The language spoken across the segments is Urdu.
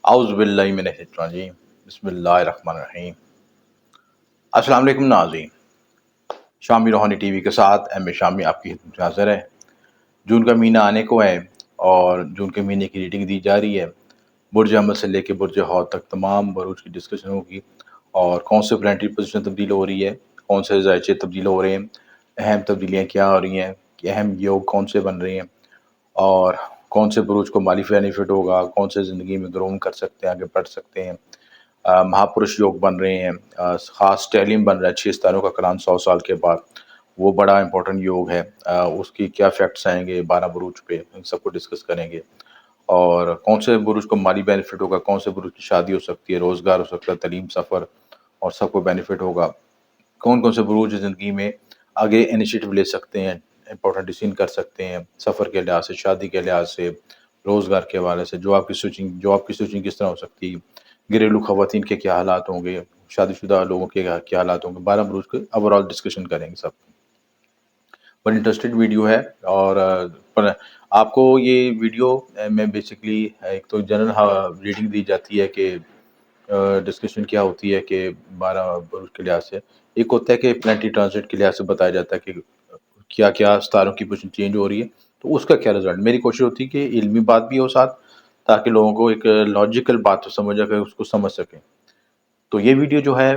اعوذ باللہ من الشیطان الرجیم بسم اللہ الرحمن الرحیم۔ السلام علیکم ناظرین، شامی روحانی ٹی وی کے ساتھ ایم اے شامی آپ کی خدمت میں حاضر ہے۔ جون کا مہینہ آنے کو ہے اور جون کے مہینے کی ریڈنگ دی جا رہی ہے۔ برج حمل سے لے کے برج حوت تک تمام بروج کی ڈسکشن ہوگی اور کون سے پلانٹری پوزیشن تبدیل ہو رہی ہے، کون سے ذائچے تبدیل ہو رہے ہیں، اہم تبدیلیاں کیا ہو رہی ہیں، کہ اہم یوگ کون سے بن رہے ہیں اور کون سے بروج کو مالی بینیفٹ ہوگا، کون سے زندگی میں گروم کر سکتے ہیں، آگے بڑھ سکتے ہیں۔ مہاپرش یوگ بن رہے ہیں، خاص ٹیلیم بن رہا ہے 6 ستاروں کا کلان 100 سال کے بعد، وہ بڑا امپورٹنٹ یوگ ہے۔ اس کی کیا افیکٹس آئیں گے 12 بروج پہ، ان سب کو ڈسکس کریں گے۔ اور کون سے بروج کو مالی بینیفٹ ہوگا، کون سے بروج کی شادی ہو سکتی ہے، روزگار ہو سکتا ہے، تعلیم، سفر، اور سب کو بینیفٹ ہوگا۔ کون کون سے بروج زندگی میں آگے انیشیٹو لے سکتے ہیں، امپورٹنٹ ڈیسیژن کر سکتے ہیں، سفر کے لحاظ سے، شادی کے لحاظ سے، روزگار کے حوالے سے، جاب کی سوئچنگ کس طرح ہو سکتی ہے، گھریلو خواتین کے کیا حالات ہوں گے، شادی شدہ لوگوں کے کیا حالات ہوں گے۔ 12 بروج کے اوور آل ڈسکشن کریں گے سب۔ بڑی انٹرسٹڈ ویڈیو ہے اور آپ کو یہ ویڈیو میں بیسکلی ایک تو جنرل ریڈنگ دی جاتی ہے کہ ڈسکشن کیا ہوتی ہے کہ 12 بروج کے لحاظ سے، ایک ہوتا ہے کہ پلانٹری ٹرانزٹ کے لحاظ سے بتایا جاتا ہے کہ کیا کیا ستاروں کی پوزیشن چینج ہو رہی ہے، تو اس کا کیا رزلٹ۔ میری کوشش ہوتی ہے کہ علمی بات بھی ہو ساتھ، تاکہ لوگوں کو ایک لاجیکل بات تو سمجھ آ کے اس کو سمجھ سکیں۔ تو یہ ویڈیو جو ہے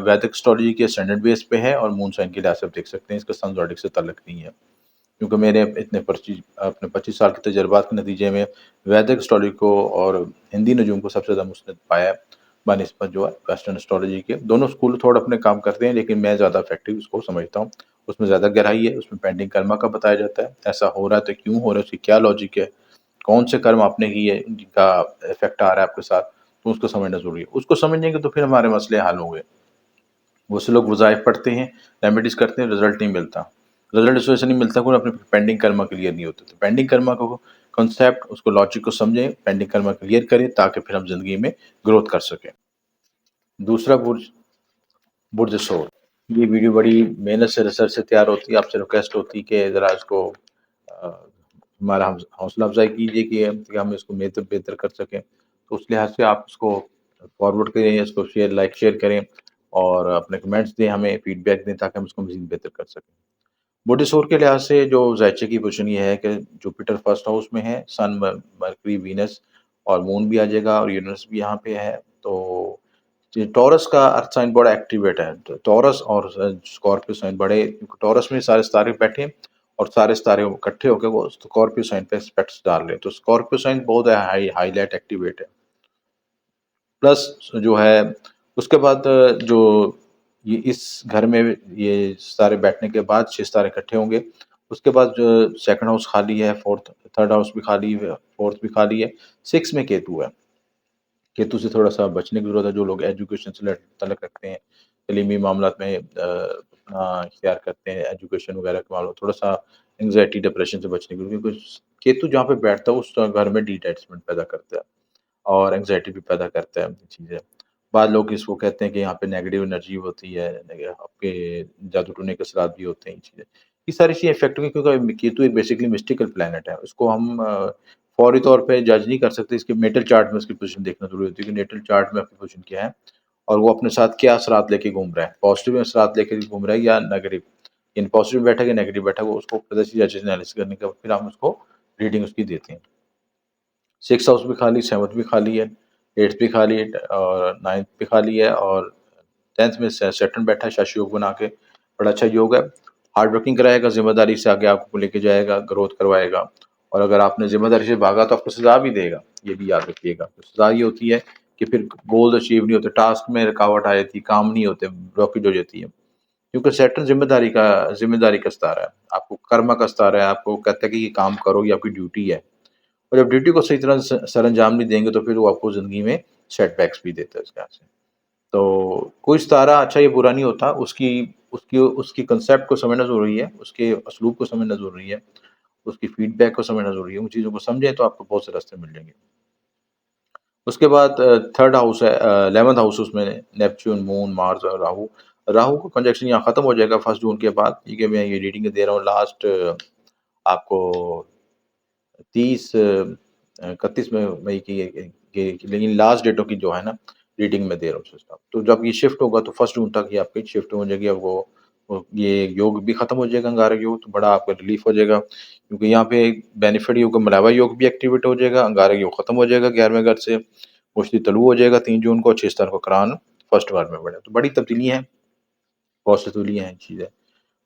ویدک اسٹرالوجی کے اسٹینڈرڈ بیس پہ ہے اور مون سائن کے لحاظ سے آپ دیکھ سکتے ہیں، اس کا سن زوڈک سے تعلق نہیں ہے، کیونکہ میں نے اپنے 25 سال کے تجربات کے نتیجے میں ویدک اسٹرالوجی کو اور ہندی نجوم کو سب سے زیادہ مستند پایا ہے بنسبت جو ہے ویسٹرن اسٹرالوجی کے۔ دونوں اسکول تھوڑا اپنے کام کرتے ہیں، لیکن میں زیادہ افیکٹو اس کو سمجھتا ہوں، اس میں زیادہ گہرائی ہے، اس میں پینڈنگ کرما کا بتایا جاتا ہے، ایسا ہو رہا ہے تو کیوں ہو رہا ہے، اس کی کیا لاجک ہے، کون سے کرم آپ نے کیے جن کا افیکٹ آ رہا ہے آپ کے ساتھ، تو اس کو سمجھنا ضروری ہے۔ اس کو سمجھیں گے تو پھر ہمارے مسئلے حل ہوں گے۔ وہ سے لوگ وظائف پڑھتے ہیں، ریمیڈیز کرتے ہیں، رزلٹ نہیں ملتا۔ رزلٹ اس وجہ سے نہیں ملتا کہ اپنے پینڈنگ کرما کلیئر نہیں ہوتے۔ تو پینڈنگ کرما کو کنسیپٹ، اس کو لاجک کو سمجھیں، پینڈنگ کرما کلیئر کریں، تاکہ پھر ہم زندگی میں گروتھ کر سکیں۔ دوسرا برج سور۔ یہ ویڈیو بڑی محنت سے ریسرچ سے تیار ہوتی ہے، آپ سے ریکویسٹ ہوتی ہے کہ ذرا اس کو ہمارا حوصلہ افزائی کیجیے کہ ہم اس کو بہتر کر سکیں۔ تو اس لحاظ سے آپ اس کو فارورڈ کریں، اس کو لائک شیئر کریں اور اپنے کمنٹس دیں، ہمیں فیڈ بیک دیں، تاکہ ہم اس کو مزید بہتر کر سکیں۔ برج سور کے لحاظ سے جو زائچے کی پوزیشن یہ ہے کہ جوپیٹر فرسٹ ہاؤس میں ہے، سن، مرکری، وینس اور مون بھی آ جائے گا اور یونس بھی یہاں پہ ہے۔ تو ٹورس کا ارتھ سائن بڑا ایکٹیویٹ ہے، ٹورس اور اسکارپیو سائن بڑے، ٹورس میں سارے ستارے بیٹھے ہیں اور سارے ستارے اکٹھے ہو کے وہ اسکارپیو سائن پہ اسپیکٹس ڈال رہے ہیں، تو اسکارپیو سائن بہت ہائی لائٹ ایکٹیویٹ ہے۔ پلس جو ہے اس کے بعد جو یہ اس گھر میں یہ ستارے بیٹھنے کے بعد 6 ستارے اکٹھے ہوں گے، اس کے بعد جو سیکنڈ ہاؤس خالی ہے، تھرڈ ہاؤس بھی خالی ہے، فورتھ بھی خالی ہے، 6 میں کیتو ہے۔ کیتو سے تھوڑا سا بچنے کی ضرورت ہے، جو لوگ ایجوکیشن سے تعلق رکھتے ہیں، تعلیمی معاملات میں اپنا اختیار کرتے ہیں، ایجوکیشن وغیرہ کے معاملات، تھوڑا سا انگزائٹی ڈپریشن سے بچنے کی، کیونکہ کیتو جہاں پہ بیٹھتا ہے اس گھر میں ڈیٹیچمنٹ پیدا کرتا ہے اور انگزائٹی بھی پیدا کرتا ہے چیزیں۔ بعض لوگ اس کو کہتے ہیں کہ یہاں پہ نیگیٹو انرجی ہوتی ہے، آپ کے جادو ٹونے کے اثرات بھی ہوتے ہیں، یہ چیزیں، یہ ساری چیزیں افیکٹ ہوئی، کیونکہ کیتو ایک بیسکلی مسٹیکل پلانٹ ہے، اس کو ہم فوری طور پہ جج نہیں کر سکتے، اس کے نیٹل چارٹ میں اس کی پوزیشن دیکھنا ضروری ہوتی ہے کہ نیٹل چارٹ میں آپ کی پوزیشن کیا ہے اور وہ اپنے ساتھ کیا اثرات لے کے گھوم رہا ہے، پازیٹیو اثرات لے کے گھوم رہا ہے یا نیگیٹو، یعنی پازیٹیو بیٹھا ہے یا نیگیٹو بیٹھا ہے، اس کو جج انالیسس کرنے کے بعد پھر ہم اس کو ریڈنگ اس کی دیتے ہیں۔ 6 ہاؤس بھی خالی، 7 بھی خالی ہے، 8 بھی خالی ہے اور 9 بھی خالی ہے اور 10 میں سیٹرن بیٹھا ہے شاشی یوگ بنا کے، بڑا اچھا یوگ ہے۔ ہارڈ ورکنگ کرائے گا، ذمہ داری سے آگے آپ کو لے کے جائے گا، گروتھ کروائے گا، اور اگر آپ نے ذمہ داری سے بھاگا تو آپ کو سزا بھی دے گا، یہ بھی یاد رکھیے گا۔ سزا یہ ہوتی ہے کہ پھر گولز اچیو نہیں ہوتے، ٹاسک میں رکاوٹ آ جاتی، کام نہیں ہوتے، بلاکیج ہو جاتی ہے، کیونکہ سیٹرن ذمہ داری کا ستارہ ہے، آپ کو کرما کا ستارہ ہے، آپ کو کہتا ہے کہ یہ کام کرو، یہ آپ کی ڈیوٹی ہے، اور جب ڈیوٹی کو صحیح طرح سر انجام نہیں دیں گے تو پھر وہ آپ کو زندگی میں سیٹ بیکس بھی دیتا ہے اس لحاظ سے۔ تو کوئی ستارہ اچھا یا برا نہیں ہوتا، اس کی کنسیپٹ کو سمجھنا ضروری ہے، اس کے اسلوب کو سمجھنا ضروری ہے، اس کی فیڈ بیک کو سمجھنا ضروری ہے، ان چیزوں کو سمجھیں تو آپ کو بہت سے راستے مل جائیں گے۔ اس کے بعد تھرڈ ہاؤس ہے، 11 ہاؤس، اس میں نیپچون، مون، مارس اور راہو کا کنجیکشن یہاں ختم ہو جائے گا 1 جون کے بعد، کیونکہ میں یہ ریڈنگ دے رہا ہوں لاسٹ آپ کو 31 مئی لیکن لاسٹ ڈیٹوں کی جو ہے نا ریڈنگ میں دے رہا ہوں سسٹم. تو جب یہ شفٹ ہوگا تو 1 جون تک یہ آپ کی شفٹ ہو جائے گی. اب یہ یوگ بھی ختم ہو جائے گا انگارک یوگ, تو بڑا آپ کا ریلیف ہو جائے گا, کیونکہ یہاں پہ بینیفٹ یہ ہوگا ملاوا یوگ بھی ایکٹیویٹ ہو جائے گا, انگارک یوگ ختم ہو جائے گا 11ویں گھر سے, مشتی طلوع ہو جائے گا 3 جون کو, 6 ستارہ کو کران 1st گھر میں بڑھے. تو بڑی تبدیلیاں ہیں, پازیٹیولی ہیں چیزیں.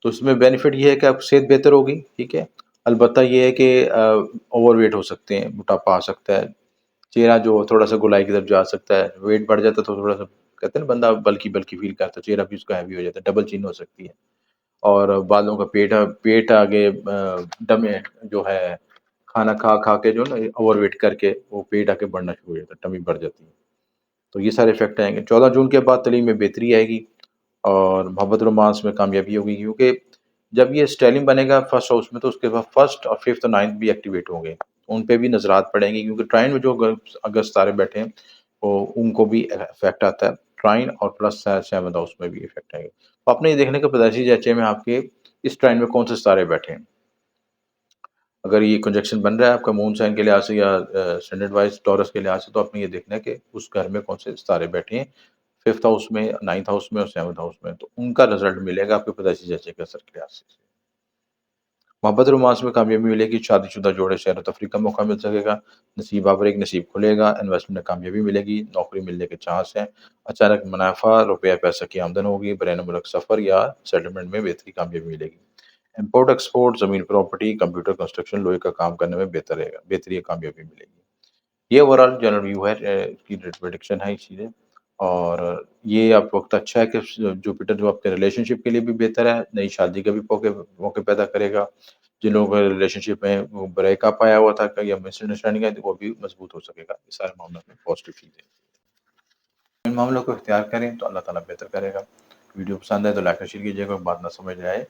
تو اس میں بینیفٹ یہ ہے کہ آپ صحت بہتر ہوگی, ٹھیک ہے. البتہ یہ ہے کہ اوور ویٹ ہو سکتے ہیں, موٹاپا آ سکتا ہے, چہرہ جو تھوڑا سا گولائی کی طرف جا سکتا ہے, ویٹ بڑھ جاتا ہے تو تھوڑا سا کہتے ہیں نا بندہ بلکی فیل کرتا ہے, چہرہ بھی اس کا ہیوی ہو جاتا ہے, ڈبل چین ہو سکتی ہے. اور بالوں کا پیٹ آگے ڈمے جو ہے کھانا کھا کے جو نا اوور ویٹ کر کے وہ پیٹ آ کے بڑھنا شروع ہو جاتا ہے, ٹمی بڑھ جاتی ہے. تو یہ سارے افیکٹ آئیں گے. 14 جون کے بعد تعلیم میں بہتری آئے گی اور محبت رومانس میں کامیابی ہوگی, کیونکہ جب یہ اسٹیلنگ بنے گا 1st ہاؤس میں تو اس کے بعد 1st اور 5th اور 9th بھی ایکٹیویٹ ہوں گے, ان پہ بھی نظرات پڑیں گی, کیونکہ ٹرائن میں جو اگر ستارے بیٹھے ہیں وہ ان کو بھی افیکٹ آتا ہے. ٹرائن اور پلس 7th ہاؤس میں بھی افیکٹ آئے گا. تو آپ نے یہ دیکھنے کا پیدائشی جانچے میں آپ کے اس ٹرائن میں کون سے ستارے بیٹھے ہیں. اگر یہ کنجیکشن بن رہا ہے آپ کا مون سائن کے لحاظ سے یا اسٹینڈرڈ وائز ٹورس کے لحاظ سے, تو آپ نے یہ دیکھنا ہے کہ اس گھر میں کون سے ستارے بیٹھے ہیں 5th ہاؤس میں, 9th ہاؤس میں اور 7th ہاؤس میں. تو ان کا رزلٹ ملے گا آپ کے پیدائشی جانچے کے اثر کے لحاظ سے. محبت رومانس میں کامیابی ملے گی, شادی شدہ جوڑے سیر و تفریح کا موقع مل سکے گا, نصیب آپ ایک نصیب کھلے گا, انویسٹمنٹ میں کامیابی ملے گی, نوکری ملنے کے چانس ہیں, اچانک منافع روپیہ پیسہ کی آمدن ہوگی, بین ملک سفر یا سیٹلمنٹ میں بہتری کامیابی ملے گی. امپورٹ ایکسپورٹ, زمین پراپرٹی, کمپیوٹر کنسٹرکشن, لوہے کا کام کرنے میں بہتر رہے گا, بہتری کامیابی ملے گی. یہ اوور آل جنرل ویو ہے, اس کی پریڈکشن ہے اس چیزیں. اور یہ آپ وقت اچھا ہے کہ جوپیٹر جو آپ کے ریلیشن شپ کے لیے بھی بہتر ہے, نئی شادی کا بھی موقع پیدا کرے گا. جن لوگوں کا ریلیشن شپ میں بریک اپ آیا ہوا تھا یا مس انڈرسٹینڈنگ ہے, وہ بھی مضبوط ہو سکے گا. یہ سارے معاملات میں پازیٹیو چیزیں. ان معاملوں کو اختیار کریں تو اللہ تعالیٰ بہتر کرے گا. ویڈیو پسند ہے تو لائک اور شیئر کیجیے گا, بات نہ سمجھ آئے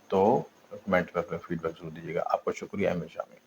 تو کمنٹ کر کے فیڈ بیک ضرور دیجیے گا. آپ کا شکریہ. ہمیشہ میں